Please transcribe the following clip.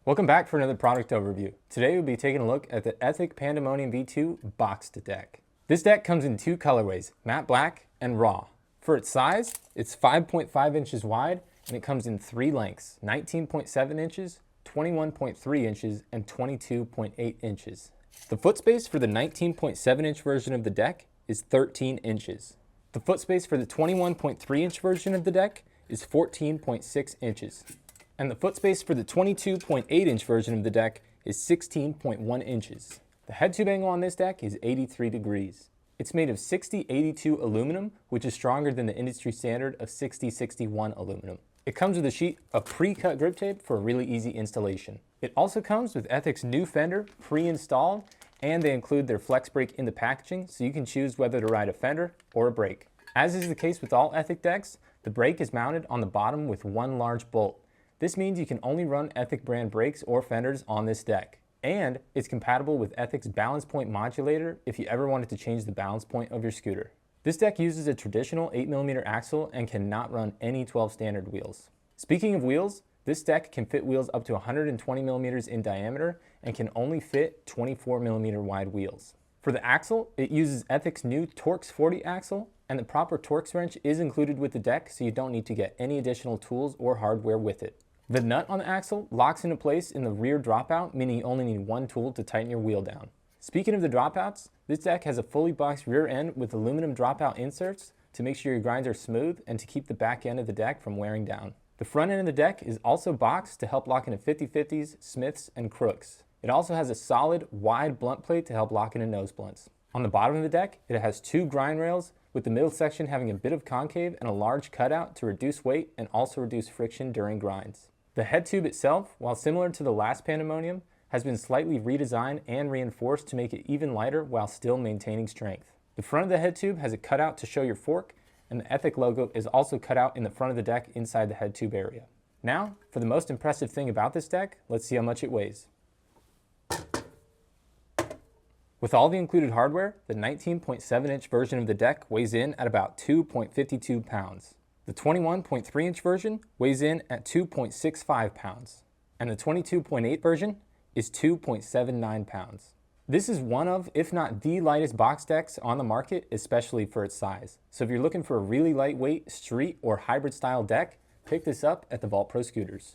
Welcome back for another product overview. Today we'll be taking a look at the Ethic Pandemonium V2 boxed deck. This deck comes in two colorways, matte black and raw. For its size, it's 5.5 inches wide and it comes in three lengths, 19.7 inches, 21.3 inches, and 22.8 inches. The foot space for the 19.7 inch version of the deck is 13 inches. The foot space for the 21.3 inch version of the deck is 14.6 inches. And the foot space for the 22.8 inch version of the deck is 16.1 inches. The head tube angle on this deck is 83 degrees. It's made of 6082 aluminum, which is stronger than the industry standard of 6061 aluminum. It comes with a sheet of pre-cut grip tape for a really easy installation. It also comes with Ethic's new fender pre-installed, and they include their flex brake in the packaging, so you can choose whether to ride a fender or a brake. As is the case with all Ethic decks, the brake is mounted on the bottom with one large bolt. This means you can only run Ethic brand brakes or fenders on this deck. And it's compatible with Ethic's balance point modulator if you ever wanted to change the balance point of your scooter. This deck uses a traditional 8mm axle and cannot run any 12 standard wheels. Speaking of wheels, this deck can fit wheels up to 120mm in diameter and can only fit 24mm wide wheels. For the axle, it uses Ethic's new Torx 40 axle, and the proper Torx wrench is included with the deck, so you don't need to get any additional tools or hardware with it. The nut on the axle locks into place in the rear dropout, meaning you only need one tool to tighten your wheel down. Speaking of the dropouts, this deck has a fully boxed rear end with aluminum dropout inserts to make sure your grinds are smooth and to keep the back end of the deck from wearing down. The front end of the deck is also boxed to help lock into 50/50s, Smiths, and Crooks. It also has a solid, wide blunt plate to help lock into nose blunts. On the bottom of the deck, it has two grind rails, with the middle section having a bit of concave and a large cutout to reduce weight and also reduce friction during grinds. The head tube itself, while similar to the last Pandemonium, has been slightly redesigned and reinforced to make it even lighter while still maintaining strength. The front of the head tube has a cutout to show your fork, and the Ethic logo is also cut out in the front of the deck inside the head tube area. Now, for the most impressive thing about this deck, let's see how much it weighs. With all the included hardware, the 19.7 inch version of the deck weighs in at about 2.52 pounds. The 21.3 inch version weighs in at 2.65 pounds, and the 22.8 version is 2.79 pounds. This is one of, if not the lightest box decks on the market, especially for its size. So if you're looking for a really lightweight street or hybrid style deck, pick this up at the Vault Pro Scooters.